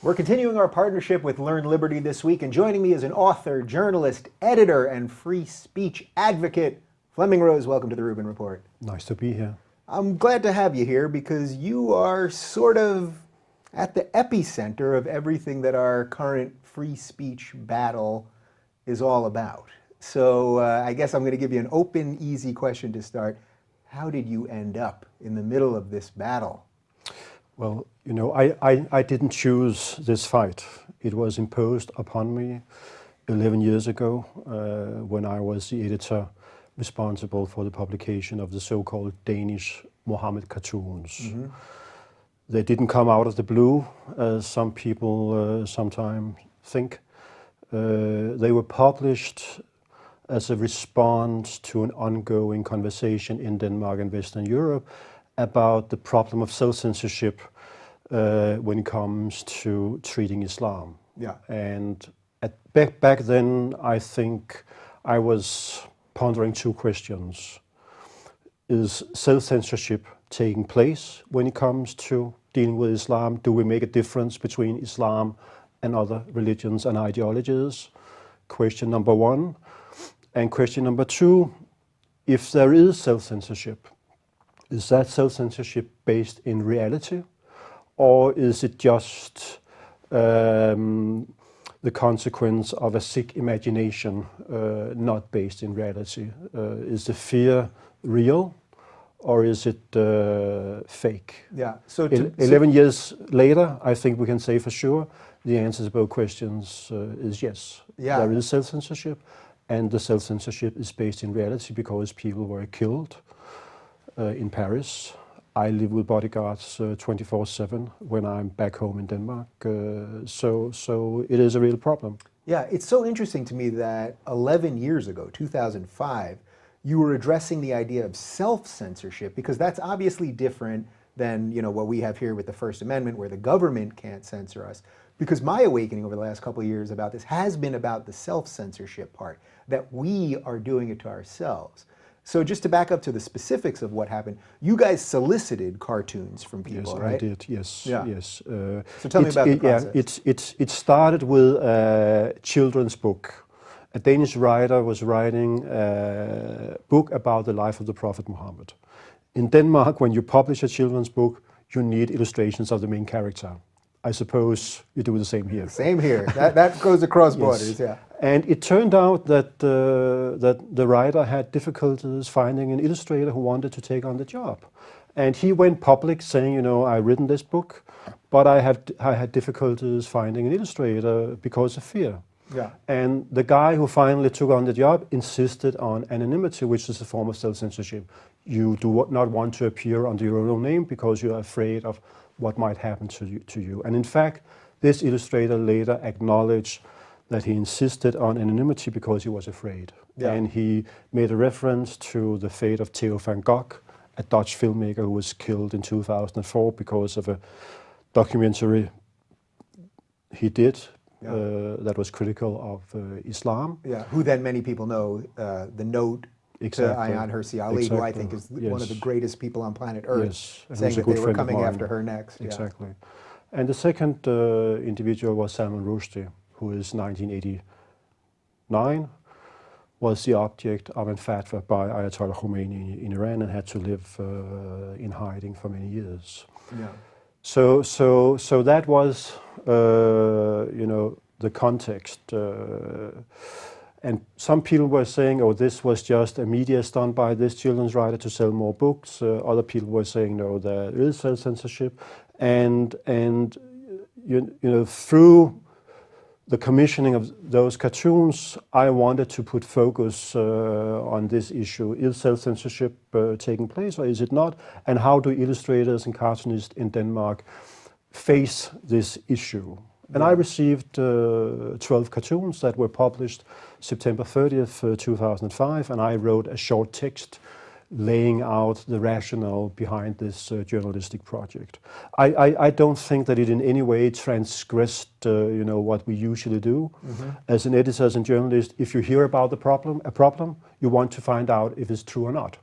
We're continuing our partnership with Learn Liberty this week, and joining me is an author, journalist, editor, and free speech advocate, Flemming Rose. Welcome to the Rubin Report. Nice to be here. I'm glad to have you here because you are sort of at the epicenter of everything that our current free speech battle is all about. So I guess I'm going to give you an open, easy question to start. How did you end up in the middle of this battle? Well, you know, I didn't choose this fight. It was imposed upon me 11 years ago when I was the editor responsible for the publication of the so-called Danish Muhammad Cartoons. Mm-hmm. They didn't come out of the blue, as some people sometimes think. They were published as a response to an ongoing conversation in Denmark and Western Europe about the problem of self-censorship when it comes to treating Islam. Yeah. And back then, I think I was pondering two questions. Is self-censorship taking place when it comes to dealing with Islam? Do we make a difference between Islam and other religions and ideologies? Question number one. And question number two, if there is self-censorship, is that self-censorship based in reality, or is it just the consequence of a sick imagination, not based in reality? Is the fear real, or is it fake? Yeah. So 11 years later, I think we can say for sure the answer to both questions is yes. Yeah. There is self-censorship, and the self-censorship is based in reality because people were killed in Paris. I live with bodyguards 24/7 when I'm back home in Denmark. So it is a real problem. Yeah, it's so interesting to me that 11 years ago, 2005, you were addressing the idea of self-censorship, because that's obviously different than, you know, what we have here with the First Amendment, where the government can't censor us. Because my awakening over the last couple of years about this has been about the self-censorship part, that we are doing it to ourselves. So just to back up to the specifics of what happened, you guys solicited cartoons from people, yes, right? I did, yes. Yeah. Yes. So tell me about the process. Yeah, it started with a children's book. A Danish writer was writing a book about the life of the Prophet Muhammad. In Denmark, when you publish a children's book, you need illustrations of the main character. I suppose you do the same here. Same here. That goes across borders, yes. Yeah. And it turned out that the writer had difficulties finding an illustrator who wanted to take on the job. And he went public saying, you know, I've written this book, but I had difficulties finding an illustrator because of fear. Yeah. And the guy who finally took on the job insisted on anonymity, which is a form of self-censorship. You do not want to appear under your own name because you're afraid of what might happen to you. And in fact, this illustrator later acknowledged that he insisted on anonymity because he was afraid. Yeah. And he made a reference to the fate of Theo van Gogh, a Dutch filmmaker who was killed in 2004 because of a documentary he did. Yeah. That was critical of Islam. Yeah, who then many people know, the note exactly. to Ayaan Hirsi Ali, exactly. who I think is yes. one of the greatest people on planet Earth, yes. saying that they were coming after her next. Exactly. Yeah. And the second individual was Salman Rushdie, who is 1989, was the object of a fatwa by Ayatollah Khomeini in Iran and had to live in hiding for many years. Yeah. So that was, you know, the context. And some people were saying, oh, this was just a media stunt by this children's writer to sell more books. Other people were saying, no, there is self-censorship. And you know, through the commissioning of those cartoons, I wanted to put focus on this issue. Is self-censorship taking place or is it not? And how do illustrators and cartoonists in Denmark face this issue? And I received 12 cartoons that were published September 30th, 2005, and I wrote a short text laying out the rationale behind this journalistic project. I don't think that it in any way transgressed, you know, what we usually do. Mm-hmm. As an editor, as a journalist, if you hear about a problem, you want to find out if it's true or not.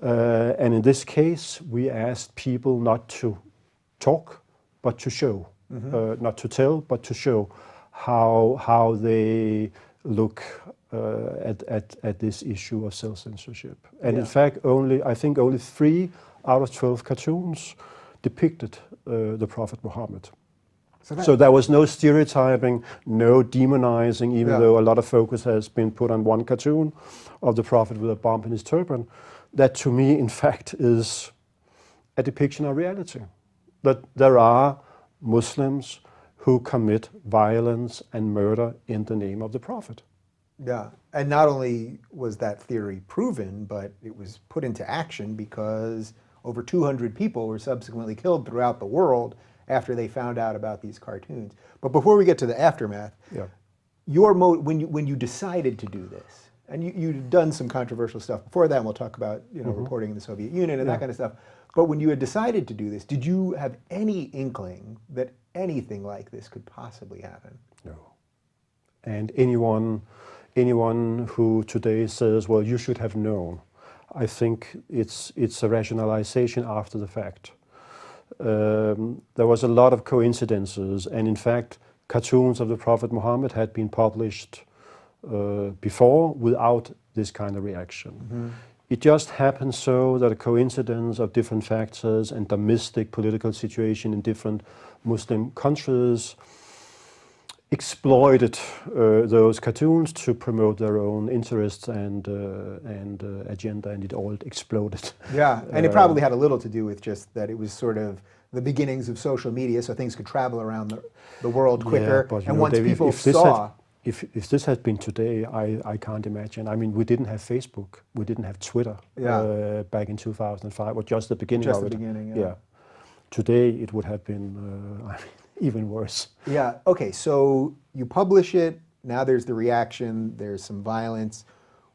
And in this case, we asked people not to talk, but to show. not to tell, but to show how they look at this issue of self-censorship. And in fact, I think only 3 out of 12 cartoons depicted the Prophet Muhammad. So there was no stereotyping, no demonizing, even though a lot of focus has been put on one cartoon of the Prophet with a bomb in his turban. That to me, in fact, is a depiction of reality. That there are Muslims who commit violence and murder in the name of the Prophet. Yeah, and not only was that theory proven, but it was put into action because over 200 people were subsequently killed throughout the world after they found out about these cartoons. But before we get to the aftermath, when you decided to do this, and you'd done some controversial stuff before that, and we'll talk about reporting in the Soviet Union and that kind of stuff, but when you had decided to do this, did you have any inkling that anything like this could possibly happen? No. And anyone who today says, well, you should have known, I think it's a rationalization after the fact. There was a lot of coincidences, and in fact, cartoons of the Prophet Muhammad had been published before without this kind of reaction. It just happened so that a coincidence of different factors and domestic political situation in different Muslim countries exploited those cartoons to promote their own interests and agenda, and it all exploded. Yeah, and it probably had a little to do with just that it was sort of the beginnings of social media, so things could travel around the world quicker. Yeah, but, and once David, people saw... If this had been today, I can't imagine. I mean, we didn't have Facebook, we didn't have Twitter back in 2005, or just the beginning of it. Just the beginning, yeah. Today it would have been even worse. Yeah, okay, so you publish it, now there's the reaction, there's some violence.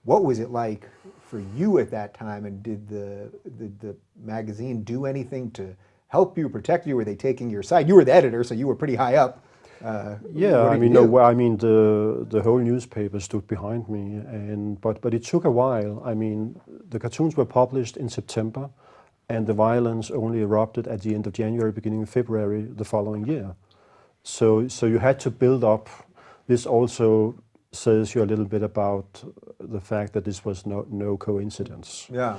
What was it like for you at that time, and did the magazine do anything to help you, protect you? Were they taking your side? You were the editor, so you were pretty high up. The whole newspaper stood behind me, but it took a while. I mean, the cartoons were published in September, and the violence only erupted at the end of January, beginning of February the following year. So you had to build up. This also says you a little bit about the fact that this was no coincidence. Yeah.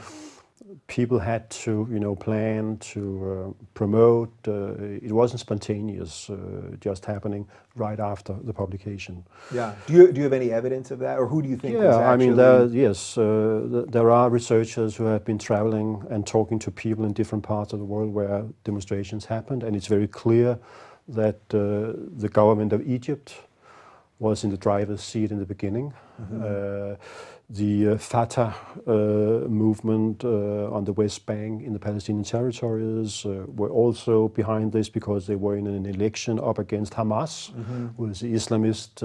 People had to, plan to promote. It wasn't spontaneous, just happening right after the publication. Yeah. Do you have any evidence of that, or who do you think? Was actually... there are researchers who have been traveling and talking to people in different parts of the world where demonstrations happened, and it's very clear that the government of Egypt was in the driver's seat in the beginning. The Fatah movement on the West Bank in the Palestinian territories were also behind this because they were in an election up against Hamas, who was the Islamist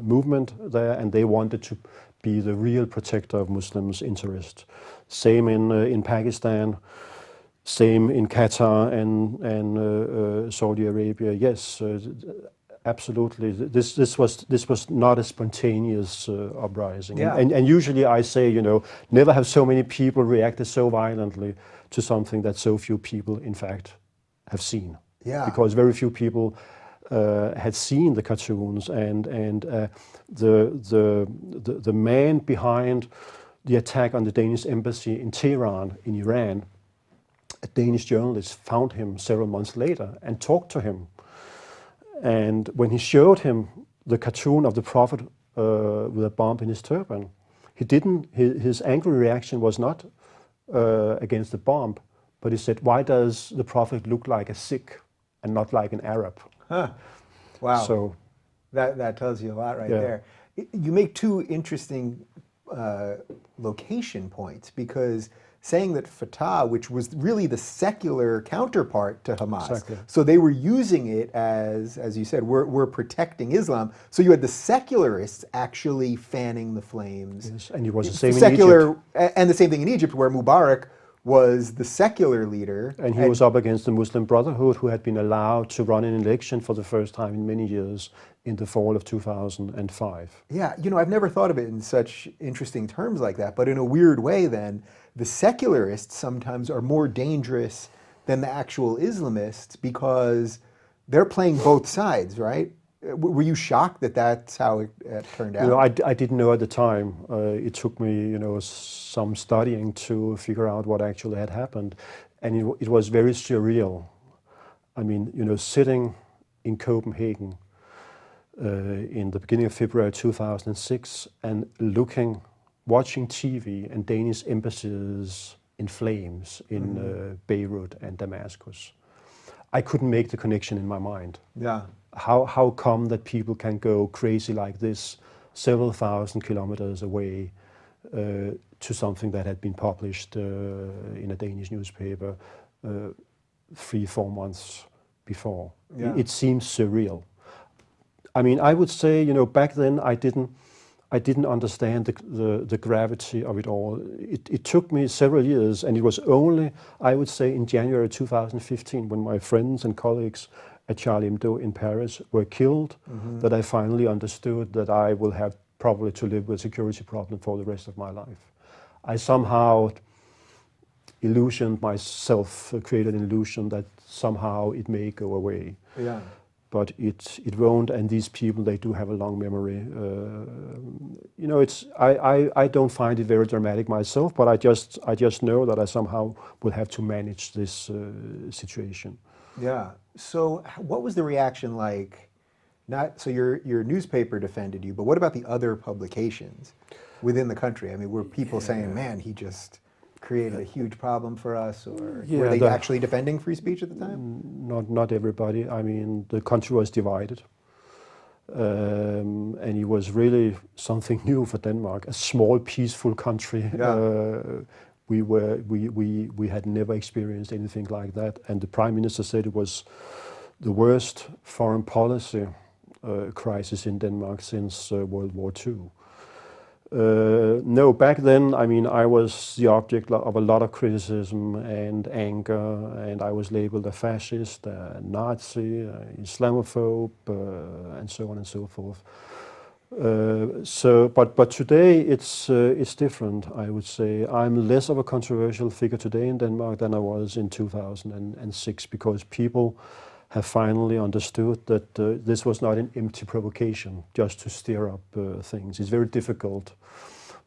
movement there, and they wanted to be the real protector of Muslims' interest. Same in Pakistan, same in Qatar and Saudi Arabia. Yes. Absolutely. This was not a spontaneous uprising. Yeah. And usually I say, never have so many people reacted so violently to something that so few people, in fact, have seen. Yeah. Because very few people had seen the cartoons, and the man behind the attack on the Danish embassy in Tehran, in Iran, a Danish journalist found him several months later and talked to him. And when he showed him the cartoon of the Prophet with a bomb in his turban, his angry reaction was not against the bomb, but he said, why does the Prophet look like a Sikh and not like an Arab? Huh. Wow. So that tells you a lot right there. You make two interesting location points, because saying that Fatah, which was really the secular counterpart to Hamas, exactly. So they were using it as you said, we're protecting Islam. So you had the secularists actually fanning the flames. Yes, and it was the same in Egypt. And the same thing in Egypt, where Mubarak was the secular leader. And he was up against the Muslim Brotherhood, who had been allowed to run an election for the first time in many years in the fall of 2005. Yeah, I've never thought of it in such interesting terms like that, but in a weird way then, the secularists sometimes are more dangerous than the actual Islamists, because they're playing both sides, right? Were you shocked that that's how it turned out? You know, I didn't know at the time. It took me, you know, some studying to figure out what actually had happened, and it was very surreal. I mean, you know, sitting in Copenhagen in the beginning of February 2006 and watching TV and Danish embassies in flames in Beirut and Damascus. I couldn't make the connection in my mind. Yeah. How come that people can go crazy like this several thousand kilometers away to something that had been published in a Danish newspaper 3-4 months before? Yeah. It seems surreal. I mean, I would say, you know, back then I didn't understand the gravity of it all. It took me several years, and it was only, I would say, in January 2015, when my friends and colleagues at Charlie Hebdo in Paris were killed, that I finally understood that I will have probably to live with a security problem for the rest of my life. I somehow illusioned myself, created an illusion that somehow it may go away. Yeah. But it won't, and these people, they do have a long memory. You know, I don't find it very dramatic myself, but I just know that I somehow will have to manage this situation. Yeah. So what was the reaction like? So your newspaper defended you, but what about the other publications within the country? I mean, were people saying, man, he just created a huge problem for us, or were they actually defending free speech at the time? Not everybody. I mean, the country was divided, and it was really something new for Denmark. A small, peaceful country. Yeah. We had never experienced anything like that, and the Prime Minister said it was the worst foreign policy crisis in Denmark since World War II. No, back then, I mean, I was the object of a lot of criticism and anger, and I was labeled a fascist, a Nazi, Islamophobe, and so on and so forth. But today it's different. I would say I'm less of a controversial figure today in Denmark than I was in 2006, because people have finally understood that this was not an empty provocation just to stir up things. It's very difficult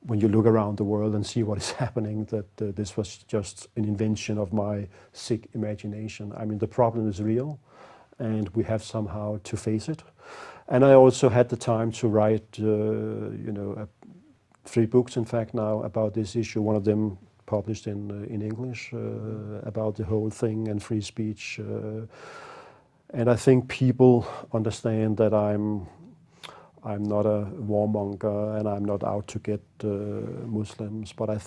when you look around the world and see what is happening, that this was just an invention of my sick imagination. I mean, the problem is real, and we have somehow to face it. And I also had the time to write, 3 books, in fact, now about this issue. One of them published in English about the whole thing and free speech. And I think people understand that I'm not a warmonger and I'm not out to get Muslims, but I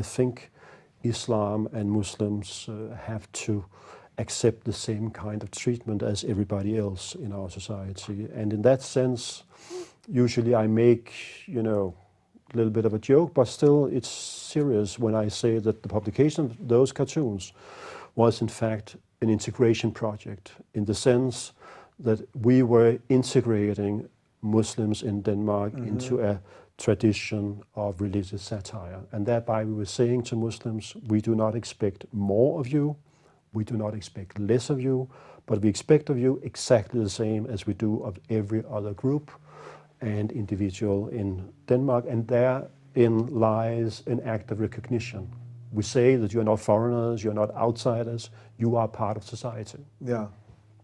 think Islam and Muslims have to accept the same kind of treatment as everybody else in our society. And in that sense, usually I make, a little bit of a joke, but still it's serious when I say that the publication of those cartoons was in fact an integration project, in the sense that we were integrating Muslims in Denmark into a tradition of religious satire. And thereby we were saying to Muslims, we do not expect more of you, we do not expect less of you, but we expect of you exactly the same as we do of every other group and individual in Denmark. And therein lies an act of recognition. We say that you're not foreigners, you're not outsiders, you are part of society. Yeah,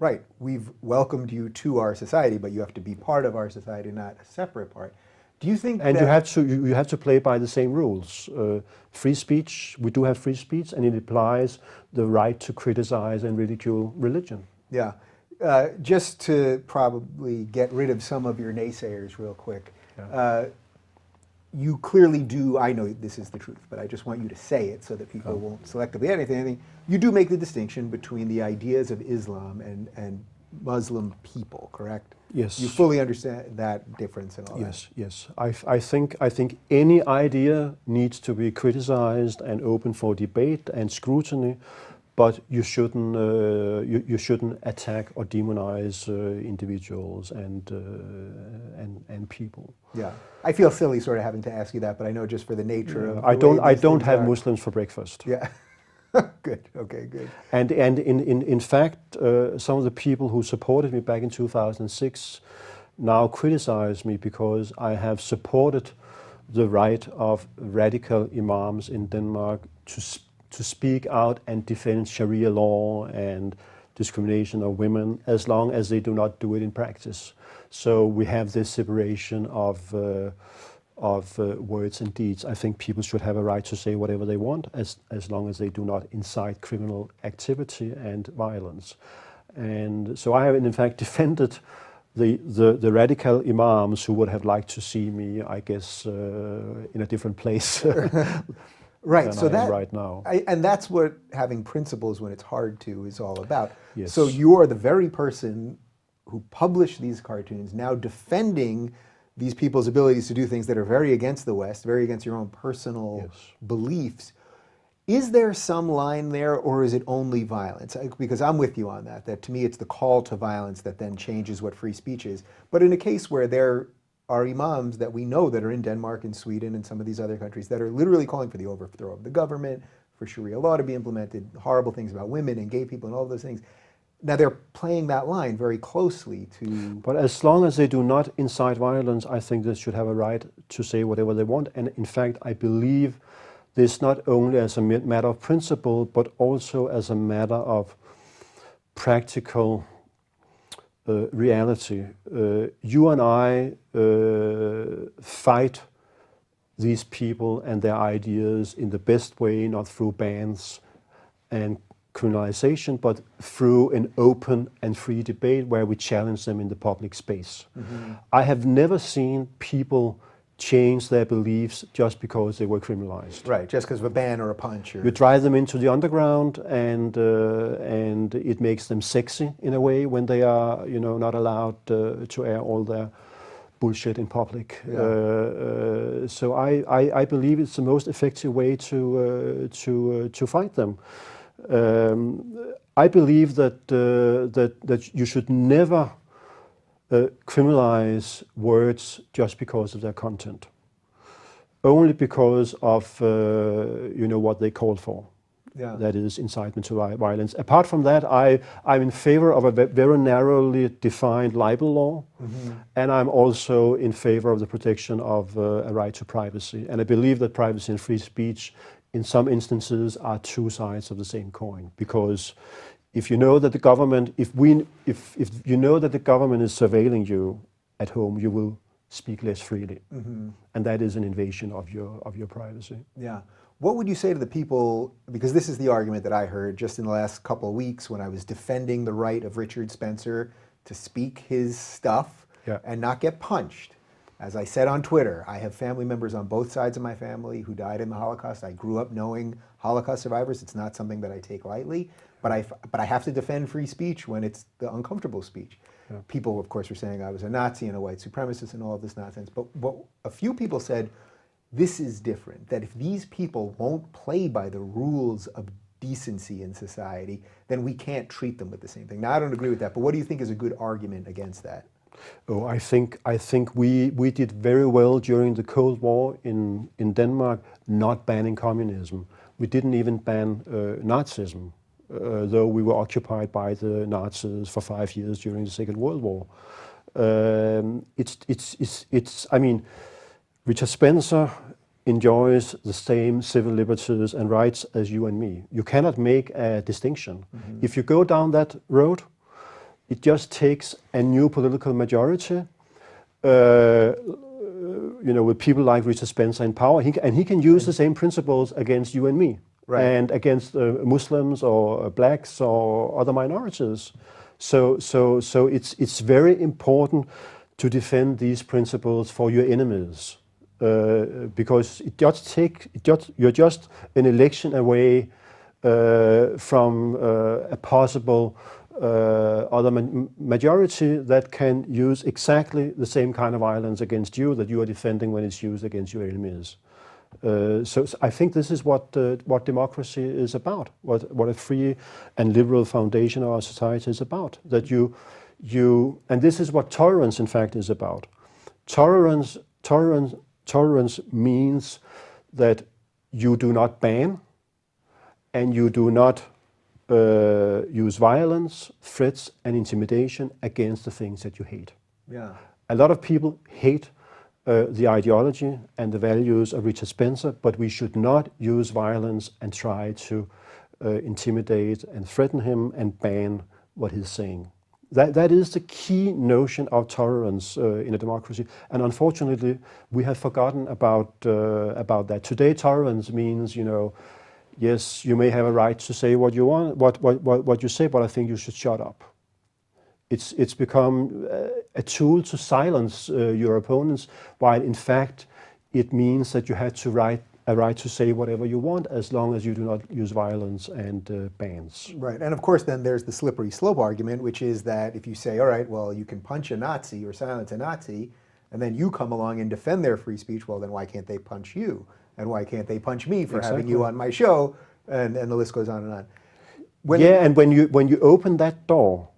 right. We've welcomed you to our society, but you have to be part of our society, not a separate part. Do you think and that... you have to play by the same rules. Free speech, we do have free speech, and it implies the right to criticize and ridicule religion. Yeah. Just to probably get rid of some of your naysayers real quick. Yeah. You clearly do, I know this is the truth, but I just want you to say it so that people won't selectively add anything. You do make the distinction between the ideas of Islam and Muslim people, correct? Yes. You fully understand that difference and all that? Yes. I think any idea needs to be criticized and open for debate and scrutiny, but you shouldn't attack or demonize individuals and people. Yeah, I feel silly sort of having to ask you that, but I know just for the nature of I don't have Muslims for breakfast. Yeah. Good. Okay, good. And in fact, some of the people who supported me back in 2006 now criticize me because I have supported the right of radical imams in Denmark to speak out and defend Sharia law and discrimination of women, as long as they do not do it in practice. So we have this separation of words and deeds. I think people should have a right to say whatever they want, as long as they do not incite criminal activity and violence. And so I have, in fact, defended the radical imams who would have liked to see me, I guess, in a different place. Right. So than I am right now. And that's what having principles when it's hard to is all about. Yes. So you are the very person who published these cartoons now defending these people's abilities to do things that are very against the West, very against your own personal beliefs. Is there some line there, or is it only violence? Because I'm with you on that, that to me it's the call to violence that then changes what free speech is. But in a case where there are imams that we know that are in Denmark and Sweden and some of these other countries that are literally calling for the overthrow of the government, for Sharia law to be implemented, horrible things about women and gay people and all those things. Now they're playing that line very closely to... But as long as they do not incite violence, I think they should have a right to say whatever they want. And in fact, I believe this not only as a matter of principle, but also as a matter of practical reality. You and I fight these people and their ideas in the best way, not through bans and criminalization, but through an open and free debate where we challenge them in the public space. Mm-hmm. I have never seen people change their beliefs just because they were criminalized. Right, just because of a ban or a punch. Or... You drive them into the underground, and it makes them sexy in a way when they are, not allowed to air all their bullshit in public. Yeah. So I believe it's the most effective way to fight them. I believe that you should never criminalize words just because of their content, only because of what they call for. Yeah. That is incitement to violence. Apart from that, I'm in favor of a very narrowly defined libel law, mm-hmm. and I'm also in favor of the protection of a right to privacy. And I believe that privacy and free speech in some instances are two sides of the same coin, because if you know that the government, if you know that the government is surveilling you at home, you will speak less freely, mm-hmm. and that is an invasion of your privacy. Yeah. What would you say to the people, because this is the argument that I heard just in the last couple of weeks when I was defending the right of Richard Spencer to speak his stuff and not get punched. As I said on Twitter, I have family members on both sides of my family who died in the Holocaust. I grew up knowing Holocaust survivors. It's not something that I take lightly, but I have to defend free speech when it's the uncomfortable speech. Yeah. People, of course, were saying I was a Nazi and a white supremacist and all of this nonsense. But what a few people said, this is different, that if these people won't play by the rules of decency in society, then we can't treat them with the same thing. Now, I don't agree with that, but what do you think is a good argument against that? Oh, I think we did very well during the Cold War in Denmark, not banning communism. We didn't even ban Nazism, though we were occupied by the Nazis for 5 years during the Second World War. I mean, Richard Spencer enjoys the same civil liberties and rights as you and me. You cannot make a distinction. Mm-hmm. If you go down that road, it just takes a new political majority, with people like Richard Spencer in power, and he can use the same principles against you and me, right. and against Muslims or blacks or other minorities. So it's very important to defend these principles for your enemies, because you're just an election away from a possible other majority that can use exactly the same kind of violence against you that you are defending when it's used against your enemies. So I think this is what democracy is about, what a free and liberal foundation of our society is about. That you and this is what tolerance in fact is about. Tolerance means that you do not ban, and you do not use violence, threats, and intimidation against the things that you hate. Yeah. A lot of people hate the ideology and the values of Richard Spencer, but we should not use violence and try to intimidate and threaten him and ban what he's saying. That is the key notion of tolerance in a democracy, and unfortunately, we have forgotten about that. Today, tolerance means, yes, you may have a right to say what you want, what you say, but I think you should shut up. It's become a tool to silence your opponents, while in fact it means that you have a right to say whatever you want as long as you do not use violence and bans. Right, and of course then there's the slippery slope argument, which is that if you say, all right, well, you can punch a Nazi or silence a Nazi, and then you come along and defend their free speech, well, then why can't they punch you? And why can't they punch me for having you on my show? And the list goes on and on. And when you open that door,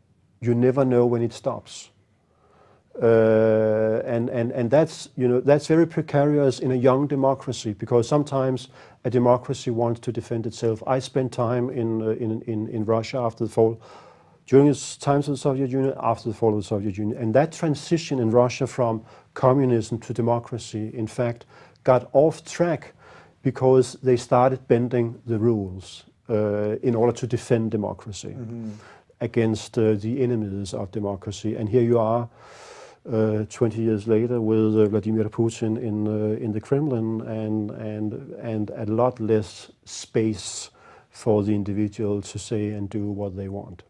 you never know when it stops. And that's very precarious in a young democracy, because sometimes a democracy wants to defend itself. I spent time in Russia after the fall, during the times of the Soviet Union, after the fall of the Soviet Union, and that transition in Russia from communism to democracy, in fact, got off track because they started bending the rules in order to defend democracy against the enemies of democracy. And here you are, 20 years later, with Vladimir Putin in the Kremlin, and a lot less space for the individual to say and do what they want.